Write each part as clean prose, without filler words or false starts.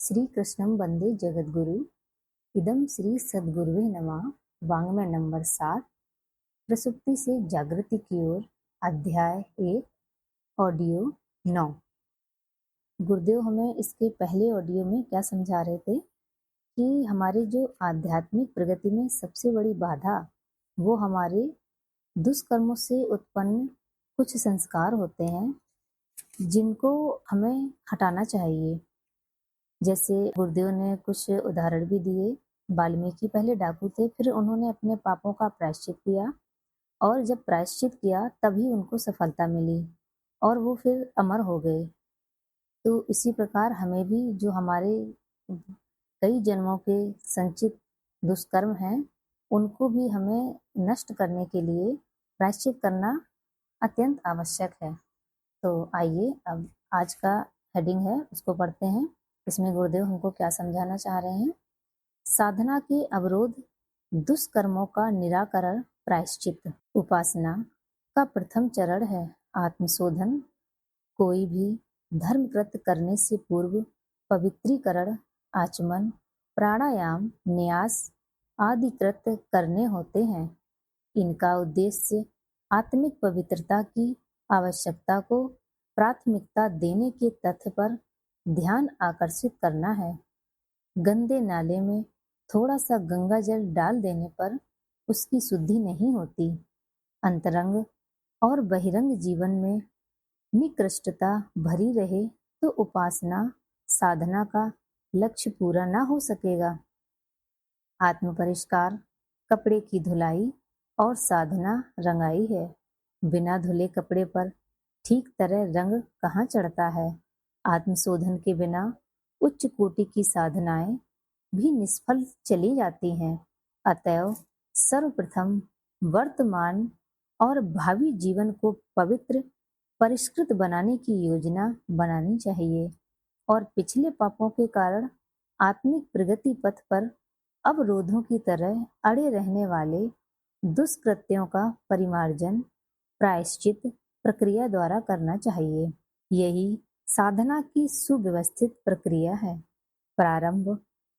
श्री कृष्णं वंदे जगद्गुरु। इदम श्री सद्गुरुवे नमः। वाङ्मय नंबर 7, प्रसुप्ति से जागृति की ओर, अध्याय 1, ऑडियो 9। गुरुदेव हमें इसके पहले ऑडियो में क्या समझा रहे थे कि हमारे जो आध्यात्मिक प्रगति में सबसे बड़ी बाधा वो हमारे दुष्कर्मों से उत्पन्न कुछ संस्कार होते हैं जिनको हमें हटाना चाहिए। जैसे गुरुदेव ने कुछ उदाहरण भी दिए। वाल्मीकि पहले डाकू थे, फिर उन्होंने अपने पापों का प्रायश्चित किया और जब प्रायश्चित किया तभी उनको सफलता मिली और वो फिर अमर हो गए। तो इसी प्रकार हमें भी जो हमारे कई जन्मों के संचित दुष्कर्म हैं उनको भी हमें नष्ट करने के लिए प्रायश्चित करना अत्यंत आवश्यक है। तो आइए अब आज का हेडिंग है उसको पढ़ते हैं। इसमें गुरुदेव हमको क्या समझाना चाह रहे हैं। साधना के अवरोध, दुष्कर्मों का निराकरण, प्रायश्चित। उपासना का प्रथम चरण है आत्मशोधन। कोई भी धर्म कृत्य करने से पूर्व पवित्रीकरण, आचमन, प्राणायाम, न्यास आदि कृत्य करने होते हैं। इनका उद्देश्य आत्मिक पवित्रता की आवश्यकता को प्राथमिकता देने के तथ्य पर ध्यान आकर्षित करना है। गंदे नाले में थोड़ा सा गंगा जल डाल देने पर उसकी शुद्धि नहीं होती। अंतरंग और बहिरंग जीवन में निकृष्टता भरी रहे तो उपासना साधना का लक्ष्य पूरा ना हो सकेगा। आत्म परिष्कार कपड़े की धुलाई और साधना रंगाई है। बिना धुले कपड़े पर ठीक तरह रंग कहाँ चढ़ता है। आत्मशोधन के बिना उच्च कोटि की साधनाएं भी निष्फल चली जाती हैं। अतएव सर्वप्रथम वर्तमान और भावी जीवन को पवित्र परिष्कृत बनाने की योजना बनानी चाहिए और पिछले पापों के कारण आत्मिक प्रगति पथ पर अवरोधों की तरह अड़े रहने वाले दुष्कृत्यों का परिमार्जन प्रायश्चित प्रक्रिया द्वारा करना चाहिए। यही साधना की सुव्यवस्थित प्रक्रिया है। प्रारंभ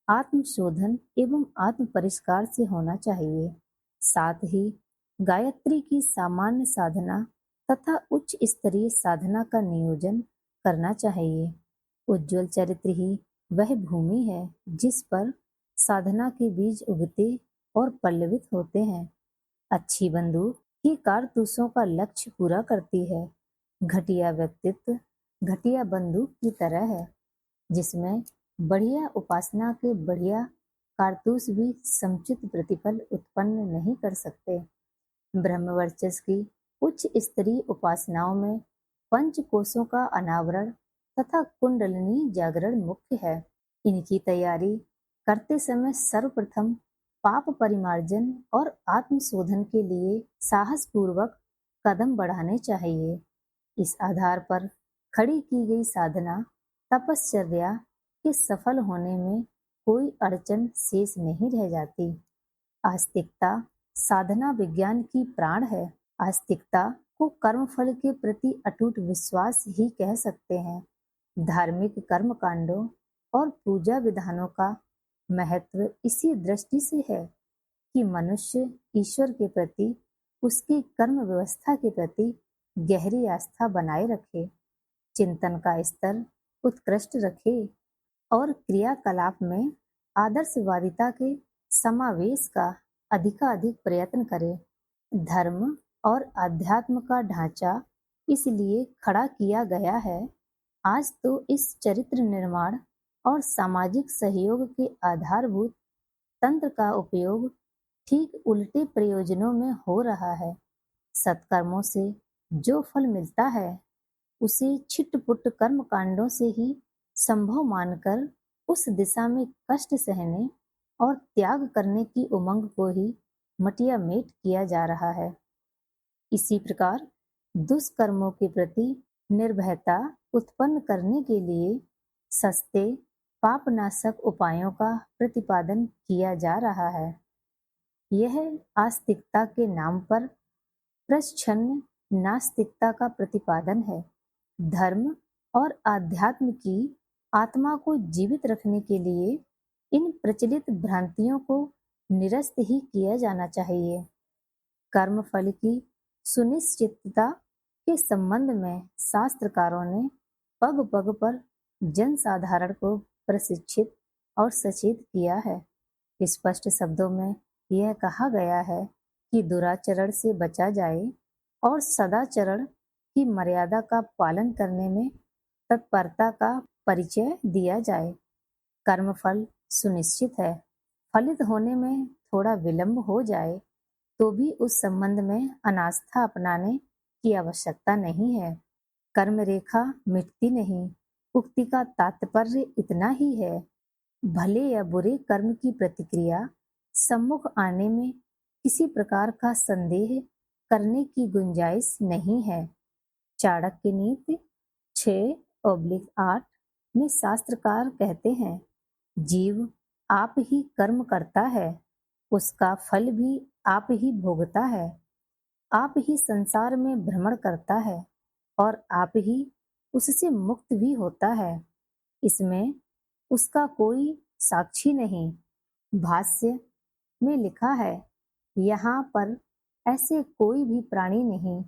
आत्मशोधन एवं आत्म परिष्कार से होना चाहिए। साथ ही गायत्री की सामान्य साधना तथा उच्च स्तरीय साधना का नियोजन करना चाहिए। उज्ज्वल चरित्र ही वह भूमि है जिस पर साधना के बीज उगते और पल्लवित होते हैं। अच्छी बंदूक ही कारतूसों का लक्ष्य पूरा करती है। घटिया व्यक्तित्व घटिया बंदूक की तरह है जिसमें बढ़िया उपासना के बढ़िया कारतूस भी समुचित प्रतिफल उत्पन्न नहीं कर सकते। ब्रह्मवर्चस्व की उच्च स्तरीय उपासनाओं में पंच कोशों का अनावरण तथा कुंडलिनी जागरण मुख्य है। इनकी तैयारी करते समय सर्वप्रथम पाप परिमार्जन और आत्मशोधन के लिए साहस पूर्वक कदम बढ़ाने चाहिए। इस आधार पर खड़ी की गई साधना तपश्चर्या के सफल होने में कोई अड़चन शेष नहीं रह जाती। आस्तिकता साधना विज्ञान की प्राण है। आस्तिकता को कर्मफल के प्रति अटूट विश्वास ही कह सकते हैं। धार्मिक कर्म कांडों और पूजा विधानों का महत्व इसी दृष्टि से है कि मनुष्य ईश्वर के प्रति उसकी कर्म व्यवस्था के प्रति गहरी आस्था बनाए रखे, चिंतन का स्तर उत्कृष्ट रखे और क्रियाकलाप में आदर्शवादिता के समावेश का अधिकाधिक प्रयत्न करे। धर्म और अध्यात्म का ढांचा इसलिए खड़ा किया गया है। आज तो इस चरित्र निर्माण और सामाजिक सहयोग के आधारभूत तंत्र का उपयोग ठीक उल्टे प्रयोजनों में हो रहा है। सत्कर्मों से जो फल मिलता है उसे छिटपुट कर्म कांडों से ही संभव मानकर उस दिशा में कष्ट सहने और त्याग करने की उमंग को ही मटिया मेट किया जा रहा है। इसी प्रकार दुष्कर्मों के प्रति निर्भयता उत्पन्न करने के लिए सस्ते पापनाशक उपायों का प्रतिपादन किया जा रहा है। यह आस्तिकता के नाम पर प्रच्छन्न नास्तिकता का प्रतिपादन है। धर्म और आध्यात्म की आत्मा को जीवित रखने के लिए इन प्रचलित भ्रांतियों को निरस्त ही किया जाना चाहिए। कर्म फल की सुनिश्चितता के संबंध में शास्त्रकारों ने पग पग पर जन साधारण को प्रशिक्षित और सचेत किया है। स्पष्ट शब्दों में यह कहा गया है कि दुराचरण से बचा जाए और सदाचरण की मर्यादा का पालन करने में तत्परता का परिचय दिया जाए। कर्मफल सुनिश्चित है, फलित होने में थोड़ा विलंब हो जाए तो भी उस संबंध में अनास्था अपनाने की आवश्यकता नहीं है। कर्म रेखा मिटती नहीं। उक्ति का तात्पर्य इतना ही है, भले या बुरे कर्म की प्रतिक्रिया सम्मुख आने में किसी प्रकार का संदेह करने की गुंजाइश नहीं है। चाणक्य नीति 6/8 में शास्त्रकार कहते हैं, जीव आप ही कर्म करता है, उसका फल भी आप ही भोगता है। आप ही संसार में भ्रमण करता है और आप ही उससे मुक्त भी होता है। इसमें उसका कोई साक्षी नहीं। भाष्य में लिखा है, यहाँ पर ऐसे कोई भी प्राणी नहीं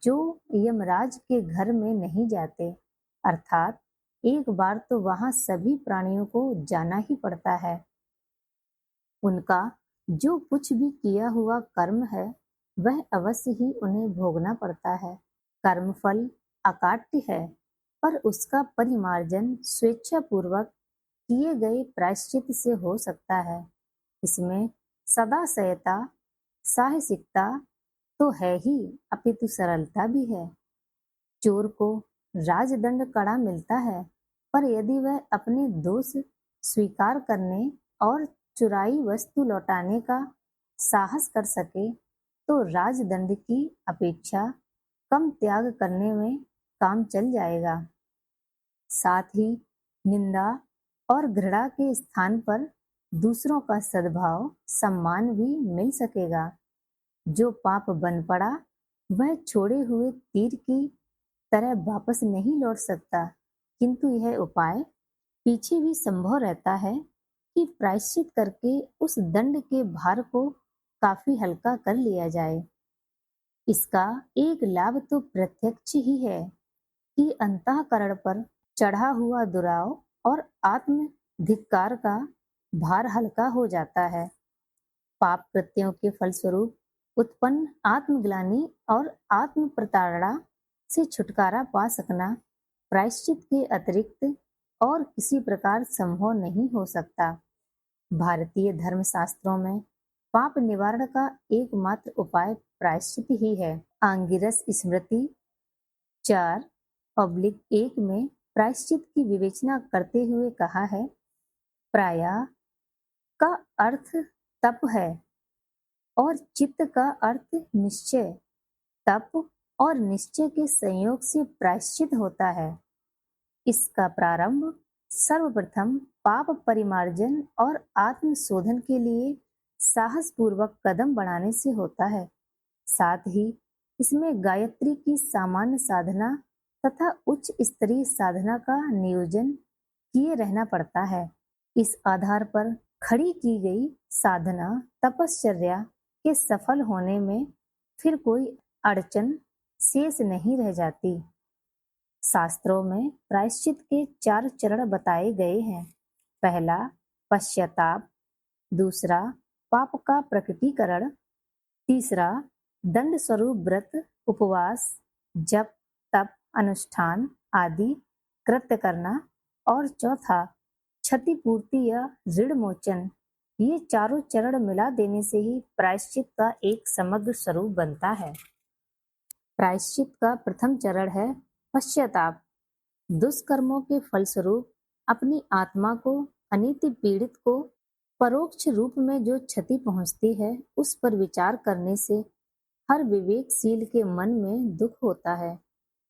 जो यमराज के घर में नहीं जाते, अर्थात एक बार तो वहां सभी प्राणियों को जाना ही पड़ता है। उनका जो कुछ भी किया हुआ कर्म है वह अवश्य ही उन्हें भोगना पड़ता है। कर्मफल अकाट्य है, पर उसका परिमार्जन स्वेच्छापूर्वक किए गए प्रायश्चित से हो सकता है। इसमें सदाशयता, साहसिकता तो है ही, अपितु सरलता भी है। चोर को राजदंड कड़ा मिलता है, पर यदि वह अपने दोष स्वीकार करने और चुराई वस्तु लौटाने का साहस कर सके तो राजदंड की अपेक्षा कम त्याग करने में काम चल जाएगा। साथ ही निंदा और घृणा के स्थान पर दूसरों का सद्भाव, सम्मान भी मिल सकेगा। जो पाप बन पड़ा वह छोड़े हुए तीर की तरह वापस नहीं लौट सकता, किंतु यह उपाय पीछे भी संभव रहता है कि प्रायश्चित करके उस दंड के भार को काफी हल्का कर लिया जाए। इसका एक लाभ तो प्रत्यक्ष ही है कि अंतःकरण पर चढ़ा हुआ दुराव और आत्म धिक्कार का भार हल्का हो जाता है। पाप कृत्यों के फलस्वरूप उत्पन्न आत्मग्लानि और आत्म प्रताड़ना से छुटकारा पा सकना प्रायश्चित के अतिरिक्त और किसी प्रकार संभव नहीं हो सकता। भारतीय धर्मशास्त्रों में पाप निवारण का एकमात्र उपाय प्रायश्चित ही है। आंगिरस स्मृति 4/1 में प्रायश्चित की विवेचना करते हुए कहा है, प्रायः का अर्थ तप है और चित्त का अर्थ निश्चय। तप और निश्चय के संयोग से प्रायश्चित होता है। इसका प्रारंभ सर्वप्रथम पाप परिमार्जन और आत्मशोधन के लिए साहस पूर्वक कदम बढ़ाने से होता है। साथ ही इसमें गायत्री की सामान्य साधना तथा उच्च स्तरीय साधना का नियोजन किए रहना पड़ता है। इस आधार पर खड़ी की गई साधना तपश्चर्या के सफल होने में फिर कोई अड़चन शेष नहीं रह जाती। शास्त्रों में प्रायश्चित के 4 चरण बताए गए हैं। पहला पश्चाताप, दूसरा पाप का प्रकटीकरण, तीसरा दंड स्वरूप व्रत, उपवास, जप, तप, अनुष्ठान आदि कृत्य करना और चौथा क्षतिपूर्ति या ऋण मोचन। ये चारों चरण मिला देने से ही प्रायश्चित का एक समग्र स्वरूप बनता है। प्रायश्चित का प्रथम चरण है पश्चाताप। दुष्कर्मों के फलस्वरूप अपनी आत्मा को, अनित्य पीड़ित को परोक्ष रूप में जो क्षति पहुंचती है उस पर विचार करने से हर विवेकशील के मन में दुख होता है।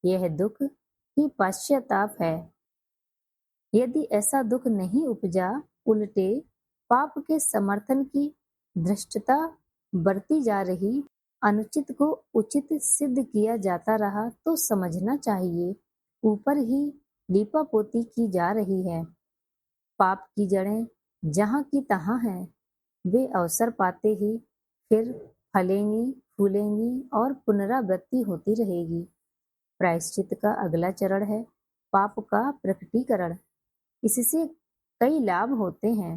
यह दुख ही पश्चाताप है। यदि ऐसा दुख नहीं उपजा, उल्टे पाप के समर्थन की धृष्टता बरती जा रही, अनुचित को उचित सिद्ध किया जाता रहा तो समझना चाहिए ऊपर ही लीपापोती की जा रही है। पाप की जड़ें जहाँ की तहाँ हैं, वे अवसर पाते ही फिर फलेंगी, फूलेंगी और पुनरावृत्ति होती रहेगी। प्रायश्चित का अगला चरण है पाप का प्रकटीकरण। इससे कई लाभ होते हैं।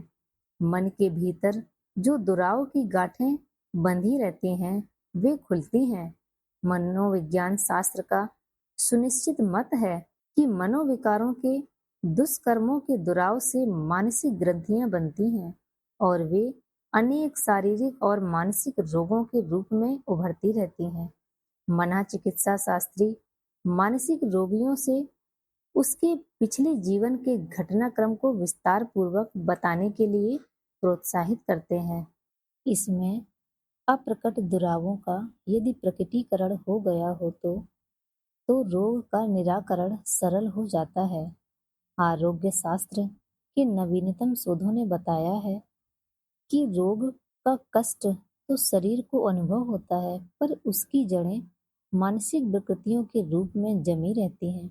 मन के भीतर जो दुराव की गांठें बंधी रहती हैं, वे खुलती हैं। मनोविज्ञान शास्त्र का सुनिश्चित मत है कि मनोविकारों के दुष्कर्मों के दुराव से मानसिक ग्रंथियां बनती हैं और वे अनेक शारीरिक और मानसिक रोगों के रूप में उभरती रहती हैं। मना चिकित्सा शास्त्री मानसिक रोगियों से उसके पिछले जीवन के घटनाक्रम को विस्तार पूर्वक बताने के लिए प्रोत्साहित करते हैं। इसमें अप्रकट दुरावों का यदि प्रकटीकरण हो गया हो तो रोग का निराकरण सरल हो जाता है। आरोग्य शास्त्र के नवीनतम शोधों ने बताया है कि रोग का कष्ट तो शरीर को अनुभव होता है, पर उसकी जड़ें मानसिक विकृतियों के रूप में जमी रहती हैं।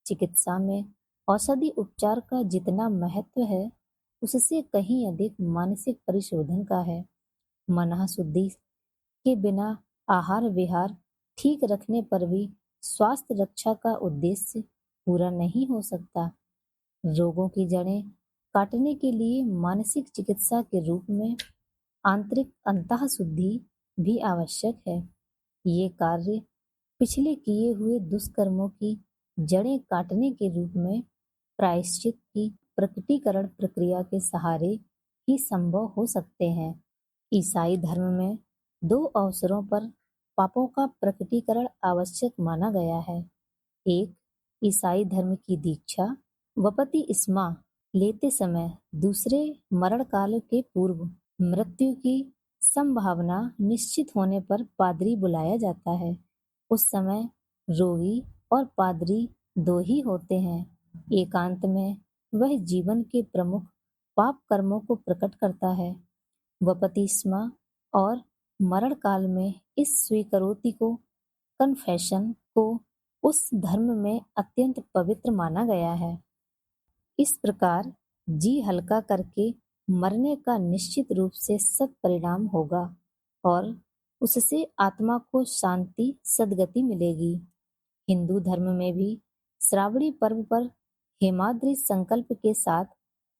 चिकित्सा में औषधि उपचार का जितना महत्व है, उससे कहीं अधिक मानसिक परिशोधन का है। मन शुद्धि के बिना आहार विहार ठीक रखने पर भी स्वास्थ्य रक्षा का उद्देश्य पूरा नहीं हो सकता। रोगों की जड़ें काटने के लिए मानसिक चिकित्सा के रूप में आंतरिक अंतः शुद्धि भी आवश्यक है। ये कार्य पिछले किए हुए दुष्कर्मों की जड़ें काटने के रूप में प्रायश्चित की प्रकटीकरण प्रक्रिया के सहारे ही संभव हो सकते हैं। ईसाई धर्म में दो अवसरों पर पापों का प्रकटीकरण आवश्यक माना गया है। एक, ईसाई धर्म की दीक्षा बपतिस्मा लेते समय। दूसरे, मरण काल के पूर्व मृत्यु की संभावना निश्चित होने पर पादरी बुलाया जाता है। उस समय रोगी और पादरी दो ही होते हैं। एकांत में वह जीवन के प्रमुख पाप कर्मों को प्रकट करता है। बपतिस्मा और मरण काल में इस स्वीकरोति को कन्फेशन को उस धर्म में अत्यंत पवित्र माना गया है। इस प्रकार जी हल्का करके मरने का निश्चित रूप से सत्परिणाम होगा और उससे आत्मा को शांति सद्गति मिलेगी। हिंदू धर्म में भी श्रावणी पर्व पर हेमाद्रि संकल्प के साथ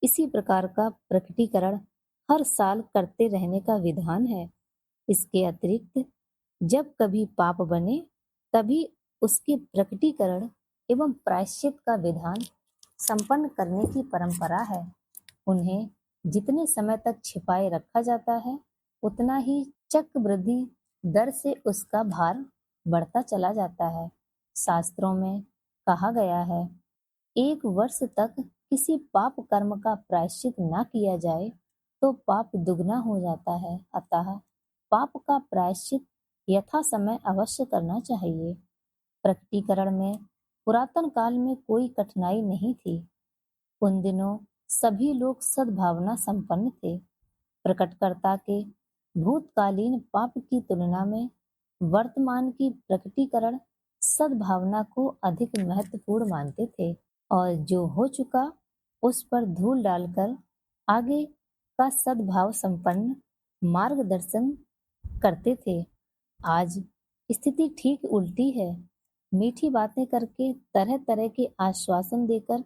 इसी प्रकार का प्रकटीकरण हर साल करते रहने का विधान है। इसके अतिरिक्त जब कभी पाप बने तभी उसके प्रकटीकरण एवं प्रायश्चित का विधान संपन्न करने की परंपरा है। उन्हें जितने समय तक छिपाए रखा जाता है, उतना ही चक्रवृद्धि दर से उसका भार बढ़ता चला जाता है। शास्त्रों में कहा गया है, 1 वर्ष तक किसी पाप कर्म का प्रायश्चित न किया जाए तो पाप दुगना हो जाता है। अतः पाप का प्रायश्चित यथा समय अवश्य करना चाहिए। प्रकटीकरण में पुरातन काल में कोई कठिनाई नहीं थी। उन दिनों सभी लोग सद्भावना संपन्न थे। प्रकटकर्ता के भूतकालीन पाप की तुलना में वर्तमान की प्रकटीकरण सद्भावना को अधिक महत्वपूर्ण मानते थे और जो हो चुका उस पर धूल डालकर आगे का सद्भाव संपन्न मार्गदर्शन करते थे। आज स्थिति ठीक उल्टी है। मीठी बातें करके तरह तरह के आश्वासन देकर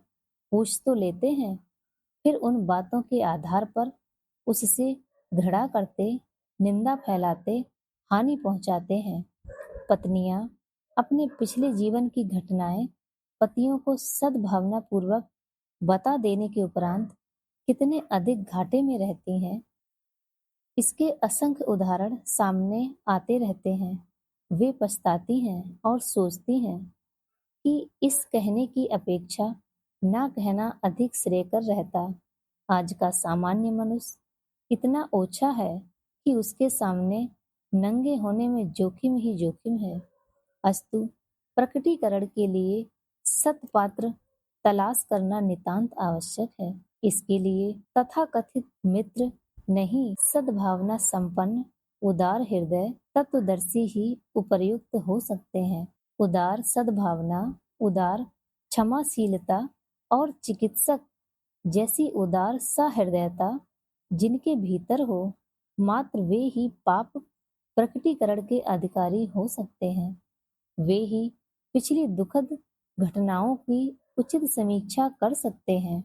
पूछ तो लेते हैं, फिर उन बातों के आधार पर उससे घृणा करते, निंदा फैलाते, हानि पहुंचाते हैं। पत्नियां अपने पिछले जीवन की घटनाएं पतियों को सद्भावना पूर्वक बता देने के उपरांत कितने अधिक घाटे में रहती हैं, इसके असंख्य उदाहरण सामने आते रहते हैं। वे पछताती हैं और सोचती हैं कि इस कहने की अपेक्षा ना कहना अधिक श्रेयकर रहता। आज का सामान्य मनुष्य इतना ओछा है कि उसके सामने नंगे होने में जोखिम ही जोखिम है। अस्तु प्रकटीकरण के लिए सत्पात्र तलाश करना नितांत आवश्यक है। इसके लिए तथाकथित मित्र नहीं, सद्भावना संपन्न उदार हृदय तत्वदर्शी ही उपयुक्त हो सकते हैं। उदार सद्भावना, उदार क्षमाशीलता और चिकित्सक जैसी उदार सहृदयता जिनके भीतर हो, मात्र वे ही पाप प्रकटीकरण के अधिकारी हो सकते हैं। वे ही पिछली दुखद घटनाओं की उचित समीक्षा कर सकते हैं।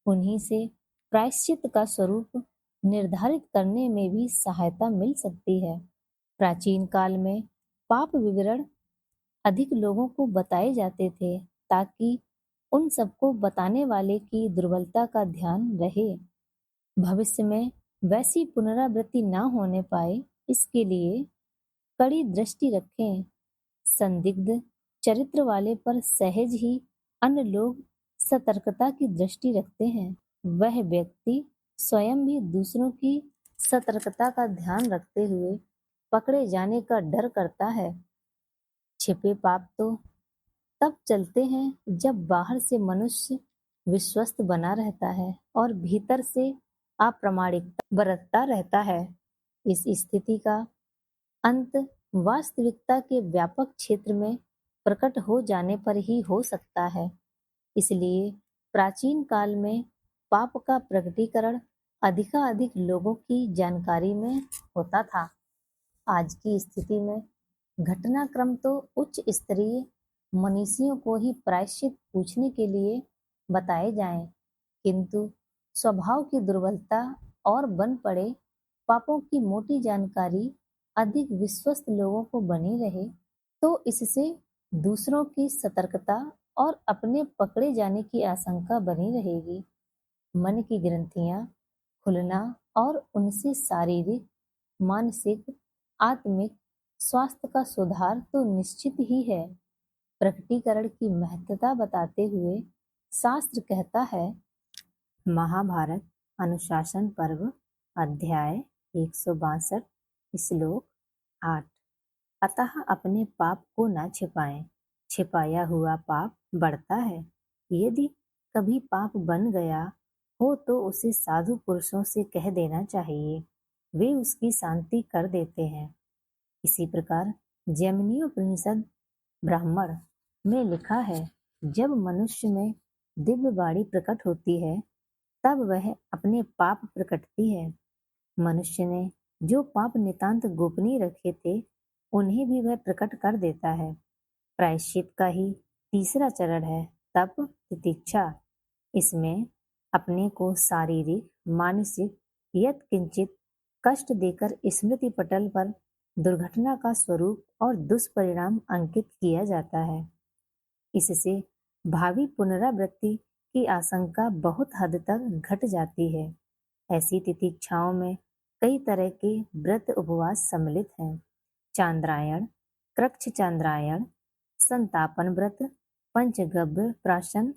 उन्हीं से प्रायश्चित का स्वरूप निर्धारित करने में भी सहायता मिल सकती है। प्राचीन काल में पाप विवरण अधिक लोगों को बताए जाते थे ताकि उन सबको बताने वाले की दुर्बलता का ध्यान रहे। भविष्य में वैसी पुनरावृत्ति न होने पाए, इसके लिए कड़ी दृष्टि रखें। संदिग्ध चरित्र वाले पर सहज ही अन्य लोग सतर्कता की दृष्टि रखते हैं। वह व्यक्ति स्वयं भी दूसरों की सतर्कता का ध्यान रखते हुए पकड़े जाने का डर करता है। छिपे पाप तो तब चलते हैं जब बाहर से मनुष्य विश्वस्त बना रहता है और भीतर से अप्रामाणिकता बरतता रहता है। इस स्थिति का अंत वास्तविकता के व्यापक क्षेत्र में प्रकट हो जाने पर ही हो सकता है। इसलिए प्राचीन काल में पाप का प्रकटीकरण अधिकाधिक लोगों की जानकारी में होता था। आज की स्थिति में घटनाक्रम तो उच्च स्तरीय मनीषियों को ही प्रायश्चित पूछने के लिए बताए जाएं, किंतु स्वभाव की दुर्बलता और बन पड़े पापों की मोटी जानकारी अधिक विश्वस्त लोगों को बनी रहे, तो इससे दूसरों की सतर्कता और अपने पकड़े जाने की आशंका बनी रहेगी। मन की ग्रंथियां खुलना और उनसे शारीरिक, मानसिक, आत्मिक स्वास्थ्य का सुधार तो निश्चित ही है। प्रकटीकरण की महत्ता बताते हुए शास्त्र कहता है, महाभारत अनुशासन पर्व अध्याय 162 श्लोक 8। अतः अपने पाप को न छिपाएं, छिपाया हुआ पाप बढ़ता है। यदि कभी पाप बन गया हो तो उसे साधु पुरुषों से कह देना चाहिए, वे उसकी शांति कर देते हैं। इसी प्रकार जैमिनीयोपनिषद ब्राह्मण में लिखा है, जब मनुष्य में दिव्य वाणी प्रकट होती है तब वह अपने पाप प्रकटती है। मनुष्य ने जो पाप नितांत गोपनीय रखे थे उन्हें भी वह प्रकट कर देता है। प्रायश्चित का ही तीसरा चरण है तप तितिक्षा। इसमें अपने को शारीरिक, मानसिक यत किंचित कष्ट देकर स्मृति पटल पर दुर्घटना का स्वरूप और दुष्परिणाम अंकित किया जाता है। इससे भावी पुनरावृत्ति की आशंका बहुत हद तक घट जाती है। ऐसी तितिक्षाओं में कई तरह के व्रत उपवास सम्मिलित हैं। चांद्रायण, कृच्छ चांद्रायण, संतापन व्रत, पंचगव्य प्राशन,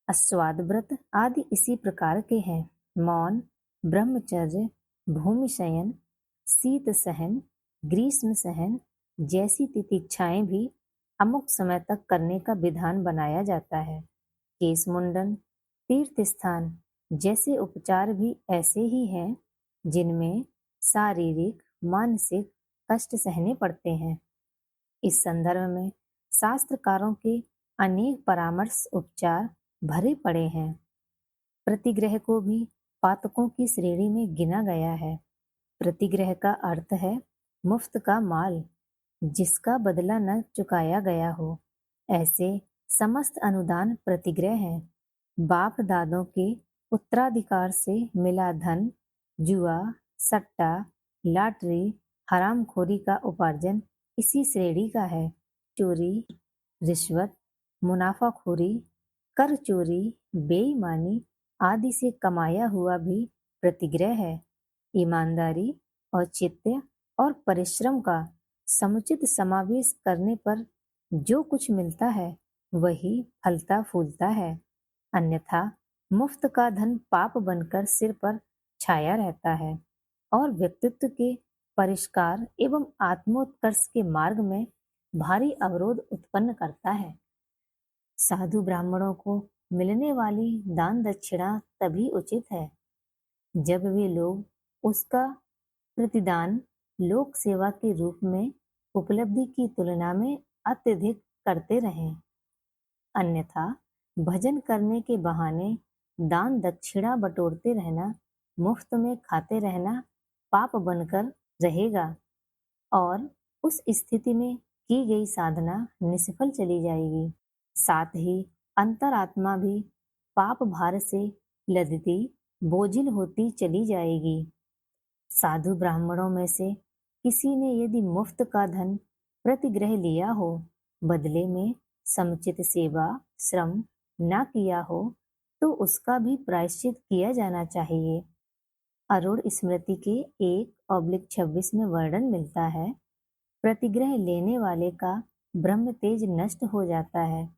अस्वाद व्रत आदि इसी प्रकार के हैं। मौन, ब्रह्मचर्य, भूमि शयन, शीत सहन, ग्रीष्म सहन जैसी तितिक्षाएं भी अमुक समय तक करने का विधान बनाया जाता है। केश मुंडन, तीर्थ स्थान जैसे उपचार भी ऐसे ही हैं जिनमें शारीरिक, मानसिक कष्ट सहने पड़ते हैं। इस संदर्भ में शास्त्रकारों के अनेक परामर्श उपचार भरे पड़े हैं। प्रतिग्रह को भी पातकों की श्रेणी में गिना गया है। प्रतिग्रह का अर्थ है मुफ्त का माल, जिसका बदला न चुकाया गया हो। ऐसे समस्त अनुदान प्रतिग्रह हैं। बाप दादों के उत्तराधिकार से मिला धन, जुआ, सट्टा, लॉटरी, हरामखोरी का उपार्जन इसी श्रेणी का है। चोरी, रिश्वत, मुनाफाखोरी, कर चोरी, बेईमानी आदि से कमाया हुआ भी प्रतिग्रह है। ईमानदारी, औचित्य और परिश्रम का समुचित समावेश करने पर जो कुछ मिलता है वही फलता फूलता है। अन्यथा मुफ्त का धन पाप बनकर सिर पर छाया रहता है और व्यक्तित्व के परिष्कार एवं आत्मोत्कर्ष के मार्ग में भारी अवरोध उत्पन्न करता है। साधु ब्राह्मणों को मिलने वाली दान दक्षिणा तभी उचित है जब वे लोग उसका प्रतिदान लोक सेवा के रूप में उपलब्धि की तुलना में अत्यधिक करते रहें। अन्यथा भजन करने के बहाने दान दक्षिणा बटोरते रहना, मुफ्त में खाते रहना पाप बनकर रहेगा और उस स्थिति में की गई साधना निष्फल चली जाएगी। साथ ही अंतरात्मा भी पाप भार से लदती बोझिल होती चली जाएगी। साधु ब्राह्मणों में से किसी ने यदि मुफ्त का धन प्रतिग्रह लिया हो, बदले में समुचित सेवा श्रम न किया हो, तो उसका भी प्रायश्चित किया जाना चाहिए। अरुण स्मृति के 1/26 में वर्णन मिलता है, प्रतिग्रह लेने वाले का ब्रह्म तेज नष्ट हो जाता है,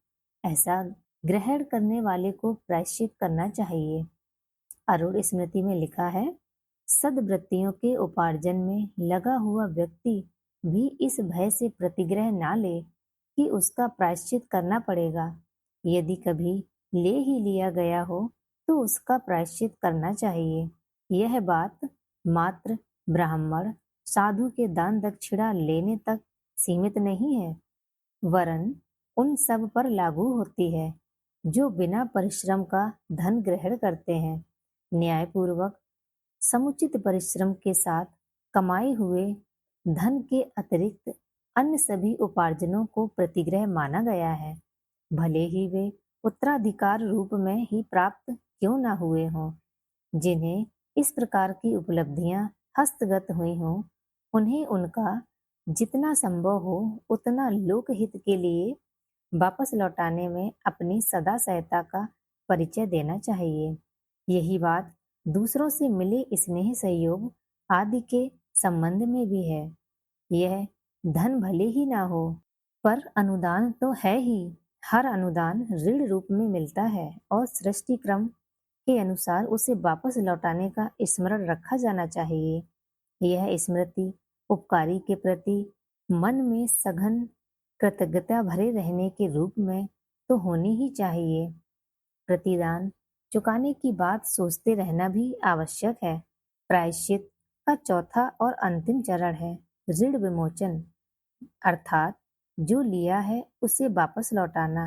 ऐसा ग्रहण करने वाले को प्रायश्चित करना चाहिए। अरुण स्मृति में लिखा है, सद्वृत्तियों के उपार्जन में लगा हुआ व्यक्ति भी इस भय से प्रतिग्रह ना ले कि उसका प्रायश्चित करना पड़ेगा। यदि कभी ले ही लिया गया हो तो उसका प्रायश्चित करना चाहिए। यह बात मात्र ब्राह्मण साधु के दान दक्षिणा लेने तक सीमित नहीं है, वरन उन सब पर लागू होती है जो बिना परिश्रम का धन ग्रहण करते हैं। न्यायपूर्वक समुचित परिश्रम के साथ कमाए हुए धन के अतिरिक्त अन्य सभी उपार्जनों को प्रतिग्रह माना गया है, भले ही वे उत्तराधिकार रूप में ही प्राप्त क्यों न हुए हों। जिन्हें इस प्रकार की उपलब्धियां हस्तगत हुई हों, उन्हें उनका जितना संभव हो उतना लोकहित के लिए वापस लौटाने में अपनी सदा सहता का परिचय देना चाहिए। यही बात दूसरों से मिले स्नेह सहयोग आदि के संबंध में भी है। यह धन भले ही ना हो, पर अनुदान तो है ही। हर अनुदान ऋण रूप में मिलता है और सृष्टि क्रम के अनुसार उसे वापस लौटाने का स्मरण रखा जाना चाहिए। यह स्मृति उपकारी के प्रति मन में सघन कृतज्ञता भरे रहने के रूप में तो होनी ही चाहिए। प्रतिदान चुकाने की बात सोचते रहना भी आवश्यक है। प्रायश्चित का चौथा और अंतिम चरण है ऋण विमोचन, अर्थात जो लिया है उसे वापस लौटाना।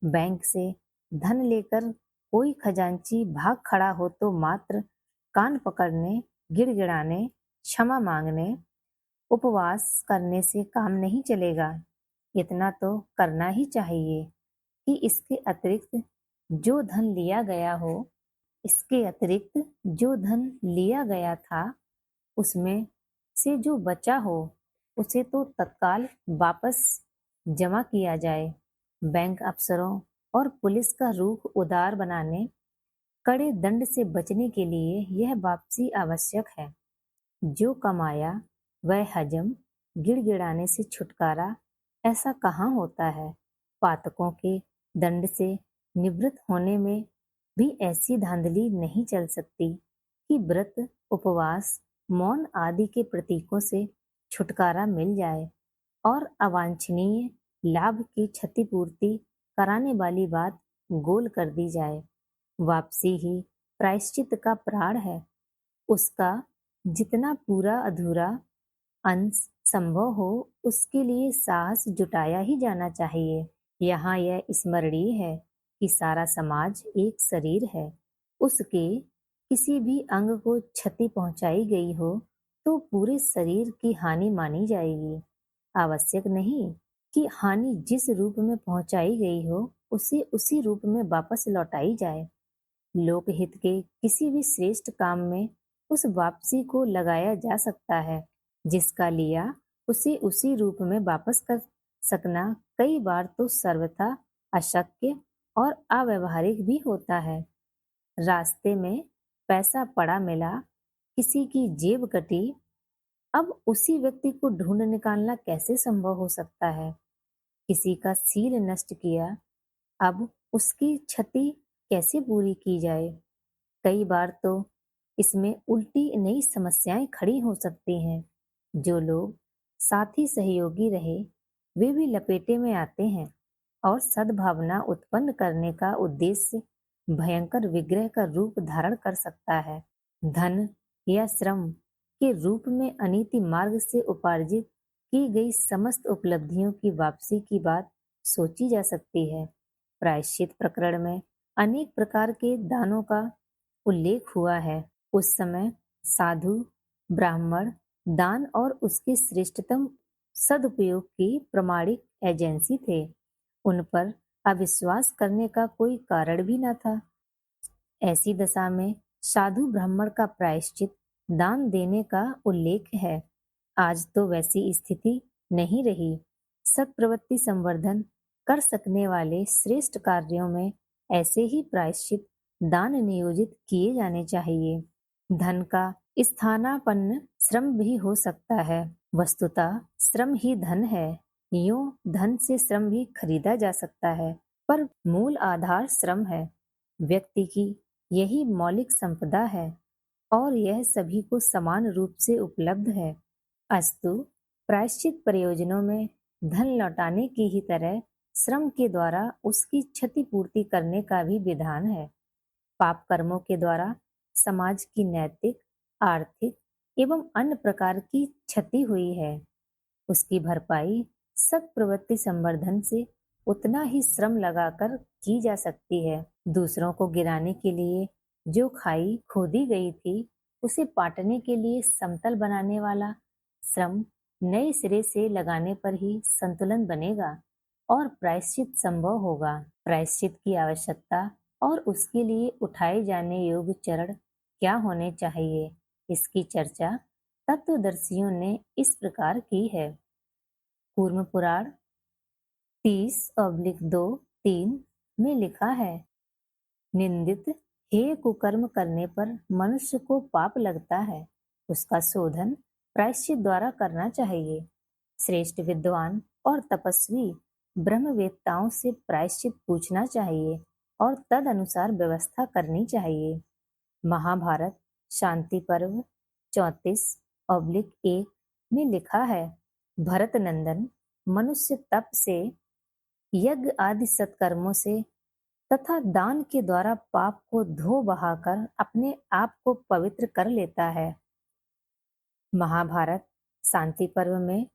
बैंक से धन लेकर कोई खजांची भाग खड़ा हो तो मात्र कान पकड़ने, गिड़गिड़ाने, क्षमा मांगने, उपवास करने से काम नहीं चलेगा। इतना तो करना ही चाहिए कि इसके अतिरिक्त जो धन लिया गया हो, इसके अतिरिक्त जो धन लिया गया था उसमें से जो बचा हो उसे तो तत्काल वापस जमा किया जाए। बैंक अफसरों और पुलिस का रूख उदार बनाने, कड़े दंड से बचने के लिए यह वापसी आवश्यक है। जो कमाया वह हजम, गिड़गिड़ाने से छुटकारा ऐसा कहाँ होता है। पातकों के दंड से निवृत्त होने में भी ऐसी धांधली नहीं चल सकती कि व्रत, उपवास, मौन आदि के प्रतीकों से छुटकारा मिल जाए और अवांछनीय लाभ की क्षतिपूर्ति कराने वाली बात गोल कर दी जाए। वापसी ही प्रायश्चित का प्राण है। उसका जितना पूरा अधूरा अंश संभव हो उसके लिए साहस जुटाया ही जाना चाहिए। यहाँ यह स्मरणीय है कि सारा समाज एक शरीर है। उसके किसी भी अंग को क्षति पहुंचाई गई हो तो पूरे शरीर की हानि मानी जाएगी। आवश्यक नहीं कि हानि जिस रूप में पहुंचाई गई हो उसे उसी रूप में वापस लौटाई जाए। लोकहित के किसी भी श्रेष्ठ काम में उस वापसी को लगाया जा सकता है। जिसका लिया उसे उसी रूप में वापस कर सकना कई बार तो सर्वथा अशक्य और अव्यवहारिक भी होता है। रास्ते में पैसा पड़ा मिला, किसी की जेब कटी, अब उसी व्यक्ति को ढूंढ निकालना कैसे संभव हो सकता है। किसी का सील नष्ट किया, अब उसकी क्षति कैसे पूरी की जाए। कई बार तो इसमें उल्टी नई समस्याएं खड़ी हो सकती हैं। जो लोग साथी सहयोगी रहे वे भी लपेटे में आते हैं और सद्भावना उत्पन्न करने का उद्देश्य भयंकर विग्रह का रूप धारण कर सकता है। धन या श्रम के रूप में अनीति मार्ग से उपार्जित की गई समस्त उपलब्धियों की वापसी की बात सोची जा सकती है, प्रायश्चित प्रकरण में अनेक प्रकार के दानों का उल्लेख हुआ है। उस समय साधु, ब्राह्मण दान और उसके श्रेष्ठतम सदुपयोग की प्रामाणिक एजेंसी थे। उन पर अविश्वास करने का कोई कारण भी न था। ऐसी दशा में साधु ब्राह्मण का प्रायश्चित दान देने का उल्लेख है। आज तो वैसी स्थिति नहीं रही। सत्प्रवृत्ति संवर्धन कर सकने वाले श्रेष्ठ कार्यों में ऐसे ही प्रायश्चित दान नियोजित किए जाने चाहिए। धन का स्थानापन्न श्रम भी हो सकता है। वस्तुतः श्रम ही धन है। यूं धन से श्रम भी खरीदा जा सकता है, पर मूल आधार श्रम है। व्यक्ति की यही मौलिक संपदा है और यह सभी को समान रूप से उपलब्ध है। अस्तु प्रायश्चित प्रयोजनों में धन लौटाने की ही तरह श्रम के द्वारा उसकी क्षतिपूर्ति करने का भी विधान है। पाप कर्मों के द्वारा समाज की नैतिक, आर्थिक एवं अन्य प्रकार की क्षति हुई है, उसकी भरपाई सत्प्रवृत्ति संवर्धन से उतना ही श्रम लगाकर की जा सकती है। दूसरों को गिराने के लिए जो खाई खोदी गई थी, उसे पाटने के लिए समतल बनाने वाला श्रम नए सिरे से लगाने पर ही संतुलन बनेगा और प्रायश्चित संभव होगा। प्रायश्चित की आवश्यकता और उसके लिए उठाए जाने योग्य चरण क्या होने चाहिए, इसकी चर्चा तत्वदर्शियों ने इस प्रकार की है। कूर्म पुराण 30/2-3 में लिखा है, निंदित हेय कुकर्म करने पर मनुष्य को पाप लगता है, उसका शोधन प्रायश्चित द्वारा करना चाहिए। श्रेष्ठ विद्वान और तपस्वी ब्रह्मवेत्ताओं से प्रायश्चित पूछना चाहिए और तद अनुसार व्यवस्था करनी चाहिए। महाभारत शांति पर्व 34/1 में लिखा है, भरत नंदन मनुष्य तप से, यज्ञ आदि सत्कर्मों से तथा दान के द्वारा पाप को धो बहाकर अपने आप को पवित्र कर लेता है। महाभारत शांति पर्व में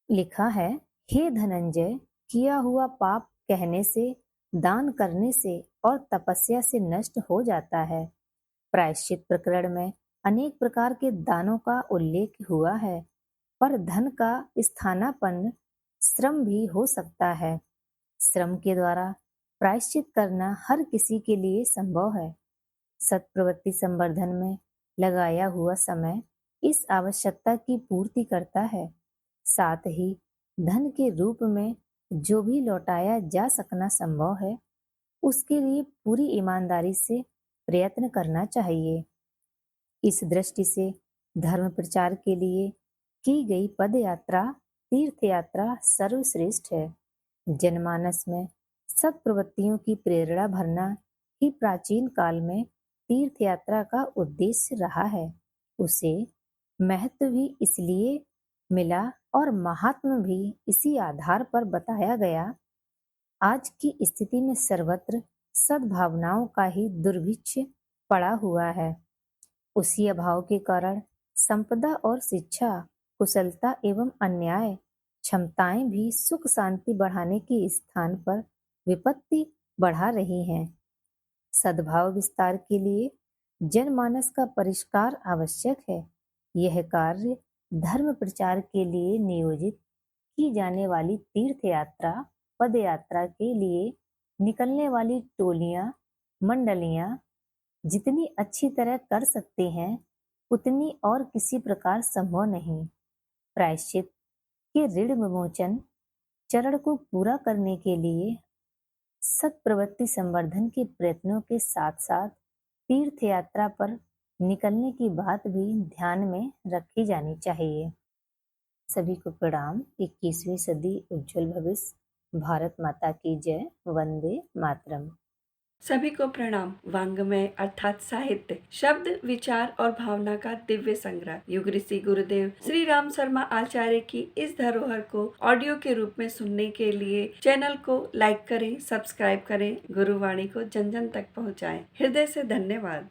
लिखा है, हे धनंजय, किया हुआ पाप कहने से, दान करने से और तपस्या से नष्ट हो जाता है। प्रायश्चित प्रकरण में अनेक प्रकार के दानों का उल्लेख हुआ है, पर धन का स्थानापन्न श्रम भी हो सकता है। श्रम के द्वारा प्रायश्चित करना हर किसी के लिए संभव है। सत्प्रवृत्ति संवर्धन में लगाया हुआ समय इस आवश्यकता की पूर्ति करता है। साथ ही धन के रूप में जो भी लौटाया जा सकना संभव है, उसके लिए पूरी ईमानदारी से प्रयत्न करना चाहिए। इस दृष्टि से धर्म प्रचार के लिए की गई पद यात्रा, तीर्थ यात्रा सर्वश्रेष्ठ है। जनमानस में सब प्रवृत्तियों की प्रेरणा भरना ही प्राचीन काल में तीर्थ यात्रा का उद्देश्य रहा है। उसे महत्व भी इसलिए मिला और महात्मा भी इसी आधार पर बताया गया। आज की स्थिति में सर्वत्र सद्भावनाओं का ही दुर्भिक्ष पड़ा हुआ है। उसी अभाव के कारण संपदा और शिक्षा, कुशलता एवं अन्याय क्षमताएं भी सुख शांति बढ़ाने के स्थान पर विपत्ति बढ़ा रही हैं। सद्भाव विस्तार के लिए जनमानस का परिष्कार आवश्यक है। यह कार्य धर्म प्रचार के लिए नियोजित की जाने वाली तीर्थ यात्रा, पद यात्रा के लिए निकलने वाली टोलियां, मंडलियां जितनी अच्छी तरह कर सकते हैं, उतनी और किसी प्रकार संभव नहीं। प्रायश्चित के ऋण विमोचन चरण को पूरा करने के लिए सत्प्रवृत्ति संवर्धन के प्रयत्नों के साथ साथ तीर्थ यात्रा पर निकलने की बात भी ध्यान में रखी जानी चाहिए। सभी को प्रणाम। 21वीं सदी उज्जवल भविष्य। भारत माता की जय। वंदे मातरम। सभी को प्रणाम। वांग्मय अर्थात साहित्य, शब्द, विचार और भावना का दिव्य संग्रह युग ऋषि गुरुदेव श्री राम शर्मा आचार्य की इस धरोहर को ऑडियो के रूप में सुनने के लिए चैनल को लाइक करें, सब्सक्राइब करें, गुरुवाणी को जन जन तक पहुँचाएं। हृदय से धन्यवाद।